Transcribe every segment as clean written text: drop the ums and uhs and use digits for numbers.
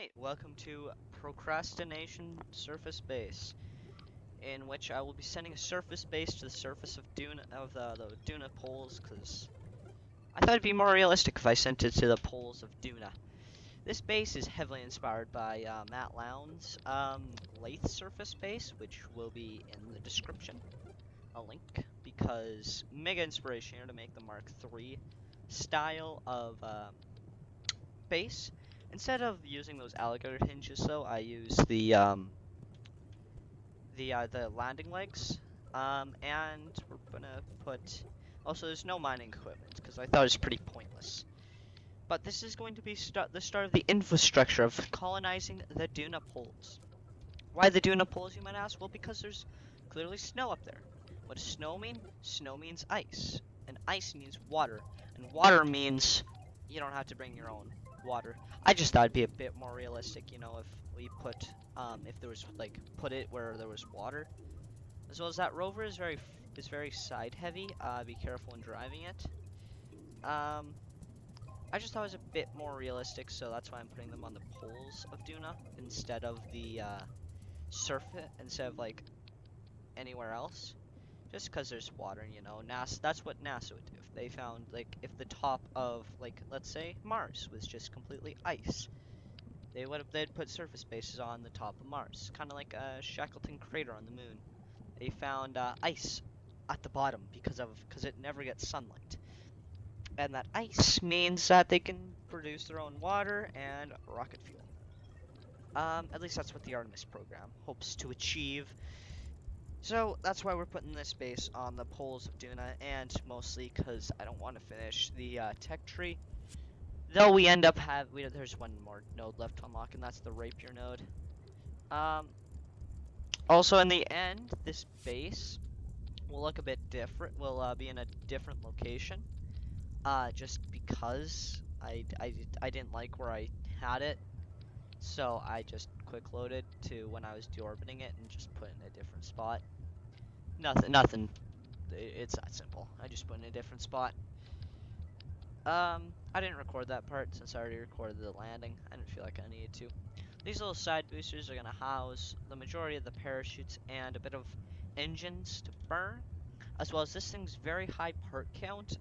Alright, welcome to Procrastination Surface Base, in which I will be sending a surface base to the surface of Duna the Duna poles, because I thought it'd be more realistic if I sent it to the poles of Duna. This base is heavily inspired by Matt Lowndes' lathe surface base, which will be in the description, a link, because mega inspiration here to make the Mark III style of base. Instead of using those alligator hinges, though, I use the landing legs. And we're gonna put. Also, there's no mining equipment because I thought it was pretty pointless. But this is going to be the start of the infrastructure of colonizing the Duna poles. Why the Duna poles, you might ask? Well, because there's clearly snow up there. What does snow mean? Snow means ice, and ice means water, and water means you don't have to bring your own water. I just thought it'd be a bit more realistic, you know, if we put, if there was, like, put it where there was water. As well as that rover is very side heavy, be careful when driving it. I just thought it was a bit more realistic, so that's why I'm putting them on the poles of Duna instead of the, instead of, like, anywhere else. Just because there's water, you know, that's what NASA would do. If they found, like, if the top of, like, let's say, Mars was just completely ice, they'd put surface bases on the top of Mars. Kind of like a Shackleton crater on the moon. They found ice at the bottom because it never gets sunlight. And that ice means that they can produce their own water and rocket fuel. At least that's what the Artemis program hopes to achieve. So that's why we're putting this base on the poles of Duna, and mostly because I don't want to finish the tech tree. Though we end up there's one more node left to unlock, and that's the rapier node. Also in the end, this base will look a bit different. Will be in a different location. Just because I didn't like where I had it, so I just quick loaded to when I was deorbiting it and just put it in a different spot. Nothing. It's that simple. I just put it in a different spot. I didn't record that part since I already recorded the landing. I didn't feel like I needed to. These little side boosters are gonna house the majority of the parachutes and a bit of engines to burn, as well as this thing's very high part count.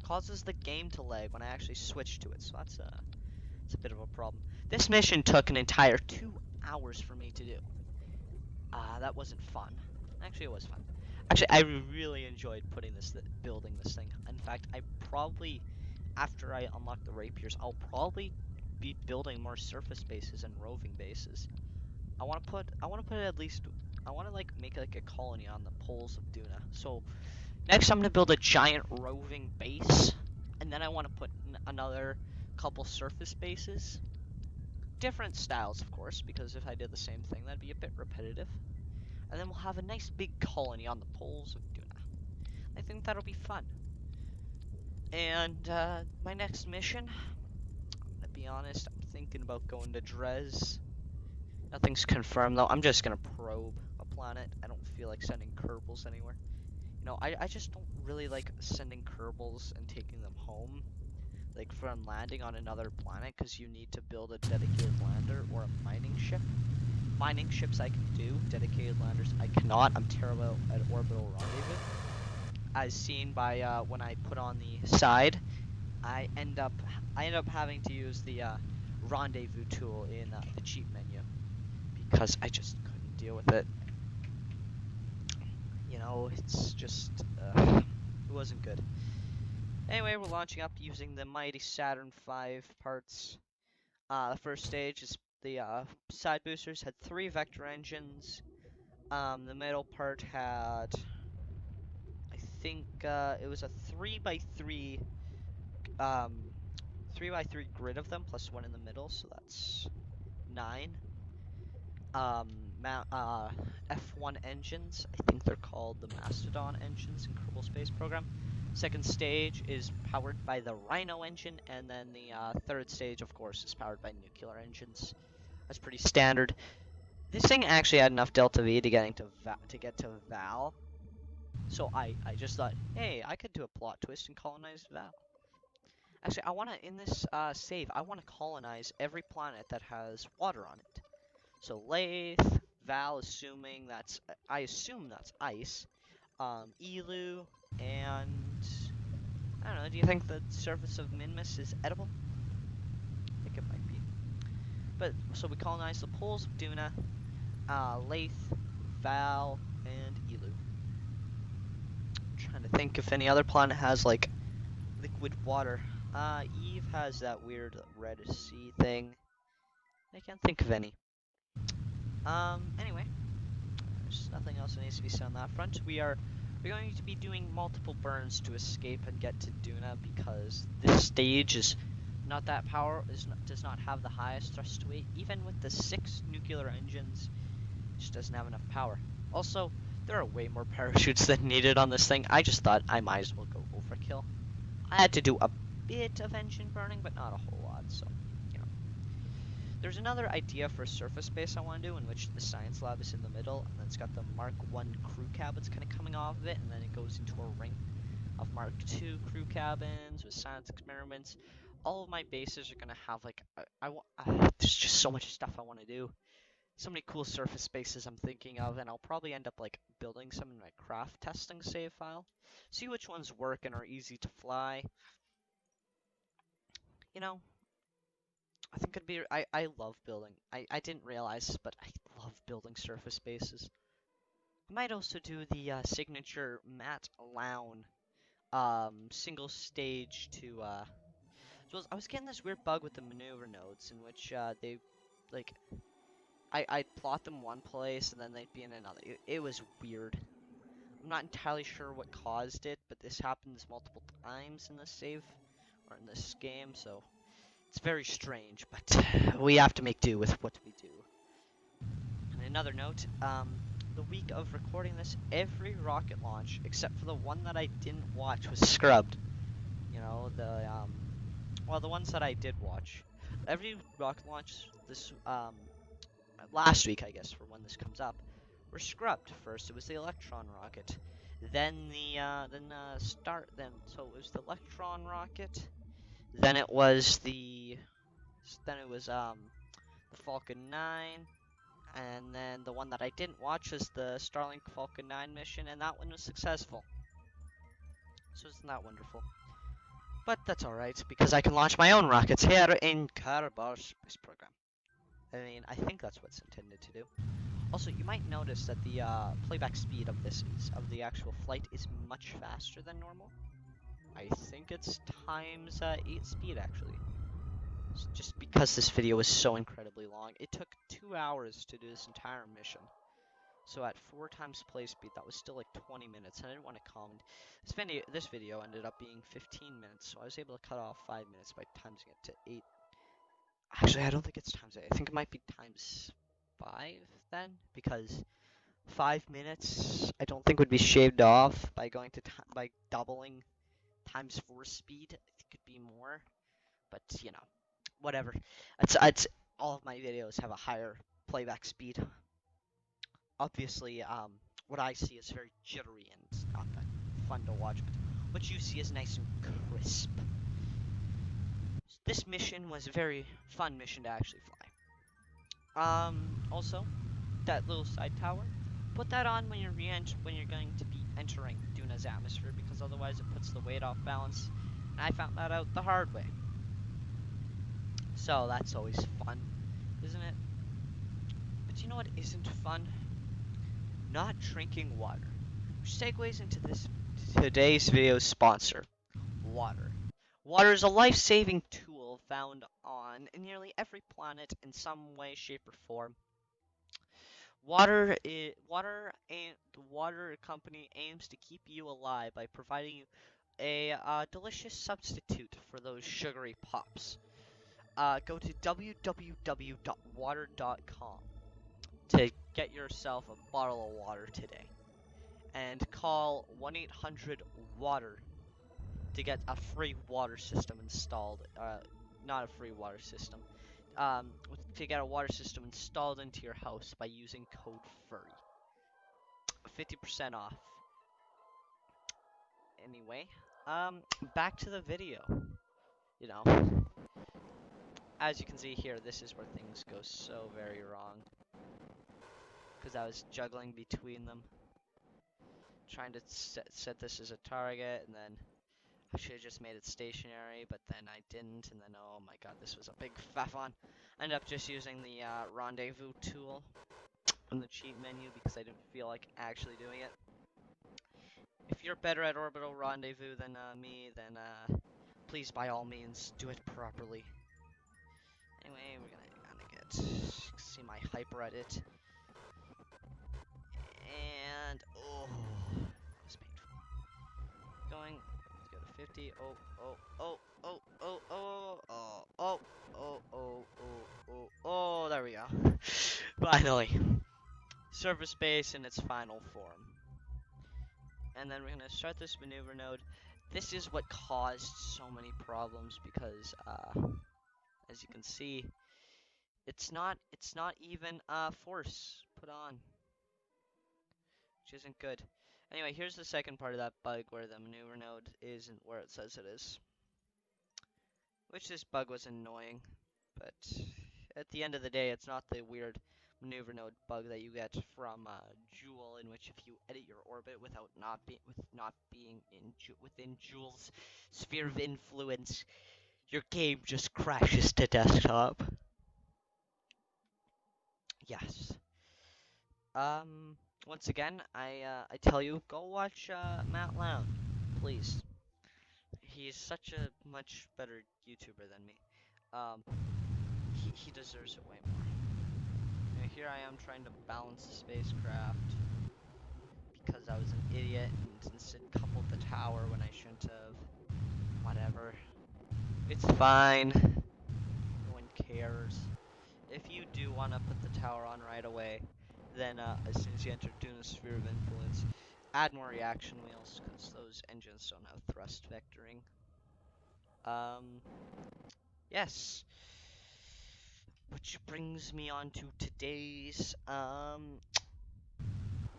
Causes the game to lag when I actually switch to it, so it's a bit of a problem. This mission took an entire 2 hours for me to do. That wasn't fun. Actually, it was fun. Actually, I really enjoyed building this thing. In fact, after I unlock the rapiers, I'll probably be building more surface bases and roving bases. I want to like make like a colony on the poles of Duna. So next, I'm gonna build a giant roving base, and then I want to put another couple surface bases. Different styles, of course, because if I did the same thing, that'd be a bit repetitive. And then we'll have a nice big colony on the poles of Duna. I think that'll be fun. And my next mission, I'm gonna be honest, I'm thinking about going to Dres. Nothing's confirmed though. I'm just gonna probe a planet. I don't feel like sending Kerbals anywhere. You know, I just don't really like sending Kerbals and taking them home. Like from landing on another planet, because you need to build a dedicated lander or a mining ship. Mining ships I can do, dedicated landers I cannot. I'm terrible at orbital rendezvous. As seen by when I put on the side, I end up having to use the rendezvous tool in the cheat menu because I just couldn't deal with it. You know, it's just it wasn't good. Anyway, we're launching up using the mighty Saturn V parts. The first stage is the side boosters had 3 vector engines. The middle part had, I think, it was a 3x3, 3x3 grid of them plus 1 in the middle, so that's 9. F1 engines, I think they're called the Mastodon engines in Kerbal Space Program. Second stage is powered by the Rhino engine, and then the third stage, of course, is powered by nuclear engines. That's pretty standard. This thing actually had enough Delta V to get to Val, so I just thought, hey, I could do a plot twist and colonize Val. Actually, I want to, in this save, I want to colonize every planet that has water on it. So Lathe, Val, I assume that's ice. Elu, and I don't know. Do you think the surface of Minmus is edible? I think it might be. But so we colonize the poles of Duna, Lathe, Val, and Elu. Trying to think if any other planet has like liquid water. Eve has that weird red sea thing. I can't think of any. Anyway, there's nothing else that needs to be said on that front. We're going to be doing multiple burns to escape and get to Duna because this stage is not that does not have the highest thrust to weight. Even with the 6 nuclear engines, it just doesn't have enough power. Also, there are way more parachutes than needed on this thing. I just thought I might as well go overkill. I had to do a bit of engine burning, but not a whole lot, so, you know. There's another idea for a surface base I want to do, in which the science lab is in the middle, and then it's got the Mark 1 crew cabins kind of coming off of it, and then it goes into a ring of Mark 2 crew cabins with science experiments. All of my bases are going to have, like, there's just so much stuff I want to do. So many cool surface bases I'm thinking of, and I'll probably end up, like, building some in my craft testing save file. See which ones work and are easy to fly. You know, I think it'd be. I love building. I didn't realize this, but I love building surface bases. I might also do the signature Matt Lown single stage to. So I was getting this weird bug with the maneuver nodes in which they, like, I'd plot them one place and then they'd be in another. It was weird. I'm not entirely sure what caused it, but this happens multiple times in this save or in this game, so it's very strange, but we have to make do with what we do. And another note, the week of recording this, every rocket launch, except for the one that I didn't watch, was scrubbed. You know, well, the ones that I did watch. Every rocket launch last week, I guess, for when this comes up, were scrubbed. First, it was the Electron rocket. So it was the Electron rocket. Then it was the Falcon 9, and then the one that I didn't watch was the Starlink Falcon 9 mission, and that one was successful. So isn't that wonderful? But that's alright, because I can launch my own rockets here in Karabar Space Program. I mean, I think that's what's intended to do. Also, you might notice that the playback speed of of the actual flight is much faster than normal. I think it's times 8 speed, actually. Just because this video was so incredibly long. It took 2 hours to do this entire mission. So at 4 times play speed, that was still like 20 minutes, and I didn't want to comment. This video ended up being 15 minutes, so I was able to cut off 5 minutes by timesing it to 8. Actually, I don't think it's times 8. I think it might be times 5 then, because 5 minutes I don't think would be shaved off by by doubling times 4 speed. I think it'd be more, but you know, whatever. It's all of my videos have a higher playback speed. Obviously, what I see is very jittery and it's not that fun to watch, but what you see is nice and crisp. This mission was a very fun mission to actually fly. Also, that little side tower, put that on when you're going to be entering Duna's atmosphere, because otherwise it puts the weight off balance, and I found that out the hard way. So that's always fun, isn't it? But you know what isn't fun? Not drinking water. Which segues into today's video sponsor, water. Water is a life-saving tool found on nearly every planet in some way, shape, or form. The water company aims to keep you alive by providing you a delicious substitute for those sugary pops. Go to www.water.com to get yourself a bottle of water today, and call 1-800-WATER to get a free water system installed. Not a free water system. To get a water system installed into your house by using code FURRY. 50% off. Anyway, back to the video. you know, as you can see here, this is where things go so very wrong. Because I was juggling between them, trying to set this as a target, and then I should have just made it stationary, but then I didn't, and then, oh my god, this was a big faff on. I ended up just using the rendezvous tool from the cheat menu because I didn't feel like actually doing it. If you're better at orbital rendezvous than me, then please, by all means, do it properly. Anyway, we're gonna get see my hyper edit, and oh, that was painful. Going, let's go to 50. Oh, oh, oh, oh, oh, oh, oh, oh, oh, oh, oh, oh, there we go. Finally, surface base in its final form. And then we're gonna start this maneuver node. This is what caused so many problems because, as you can see, it's not even force put on, which isn't good. Anyway, here's the second part of that bug where the maneuver node isn't where it says it is, which this bug was annoying, but at the end of the day, it's not the weird maneuver node bug that you get from Joule, in which if you edit your orbit without not being within Joule's sphere of influence, your game just crashes to desktop. Yes. Once again, I tell you, go watch Matt Lown, please. He's such a much better YouTuber than me. He deserves it way more. Now, here I am trying to balance the spacecraft because I was an idiot and instead coupled the tower when I shouldn't have. Whatever. It's fine. No one cares. If you do want to put the tower on right away, then as soon as you enter Duna's sphere of influence, add more reaction wheels because those engines don't have thrust vectoring. Yes. Which brings me on to today's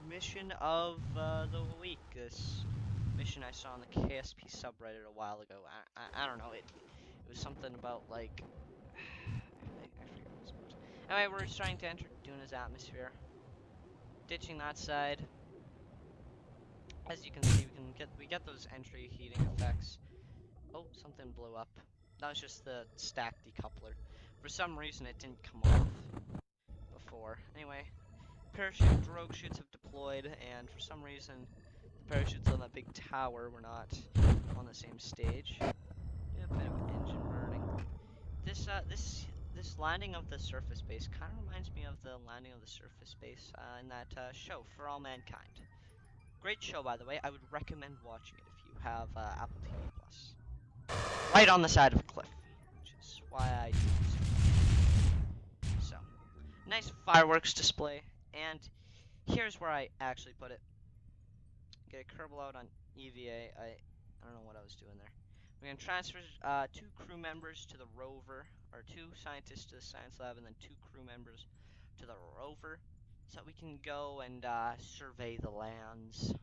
mission of the week. This mission I saw on the KSP subreddit a while ago. I don't know. It was something about like I forget what it was about. Anyway, we're trying to enter Duna's atmosphere. Ditching that side. As you can see, we get those entry heating effects. Oh, something blew up. That was just the stack decoupler. For some reason, it didn't come off before. Anyway, parachute drogue chutes have deployed, and for some reason, the parachutes on that big tower were not on the same stage. A bit of engine burning. This landing of the surface base kind of reminds me of the landing of the surface base in that show, For All Mankind. Great show, by the way. I would recommend watching it if you have Apple TV Plus. Right on the side of a cliff, which is why I do it. So, nice fireworks display, and here's where I actually put it. Get a Kerbal out on EVA. I don't know what I was doing there. We're going to transfer 2 crew members to the rover, or 2 scientists to the science lab, and then 2 crew members to the rover, so that we can go and survey the lands.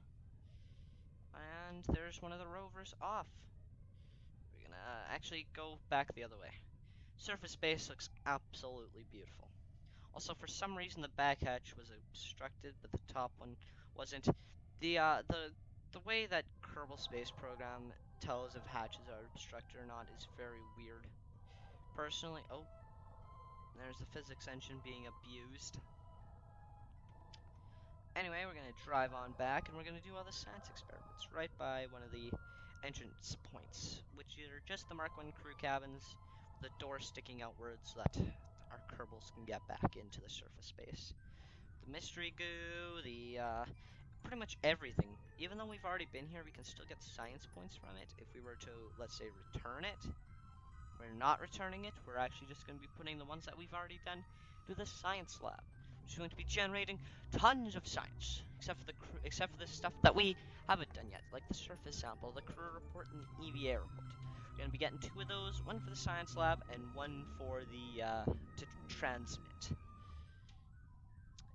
And there's one of the rovers off. We're going to actually go back the other way. Surface base looks absolutely beautiful. Also, for some reason, the back hatch was obstructed, but the top one wasn't. The way that Kerbal Space Program tells if hatches are obstructed or not is very weird. Personally, oh, there's the physics engine being abused. Anyway, we're gonna drive on back, and we're gonna do all the science experiments right by one of the entrance points, which are just the Mark 1 crew cabins, the door sticking outwards so that our Kerbals can get back into the surface space. The mystery goo, pretty much everything. Even though we've already been here, we can still get science points from it if we were to, let's say, return it. We're not returning it. We're actually just going to be putting the ones that we've already done to the science lab, which is going to be generating tons of science, except for the stuff that we haven't done yet, like the surface sample, the crew report, and the EVA report. We're going to be getting 2 of those, one for the science lab and one for the to transmit.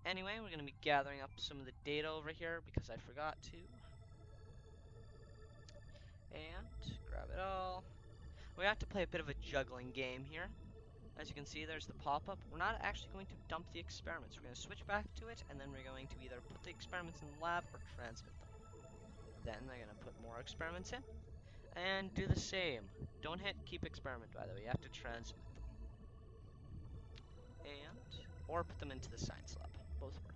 Anyway, we're going to be gathering up some of the data over here because I forgot to. And grab it all. We have to play a bit of a juggling game here. As you can see, there's the pop-up. We're not actually going to dump the experiments. We're going to switch back to it, and then we're going to either put the experiments in the lab or transmit them. Then they're going to put more experiments in, and do the same. Don't hit keep experiment, by the way. You have to transmit them. Or put them into the science lab. Both work.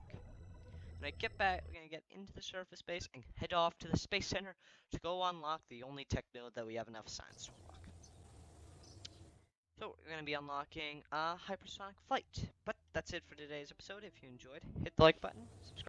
When I get back, we're going to get into the surface base and head off to the Space Center to go unlock the only tech node that we have enough science to unlock. So we're going to be unlocking hypersonic flight. But that's it for today's episode. If you enjoyed, hit the like button, subscribe.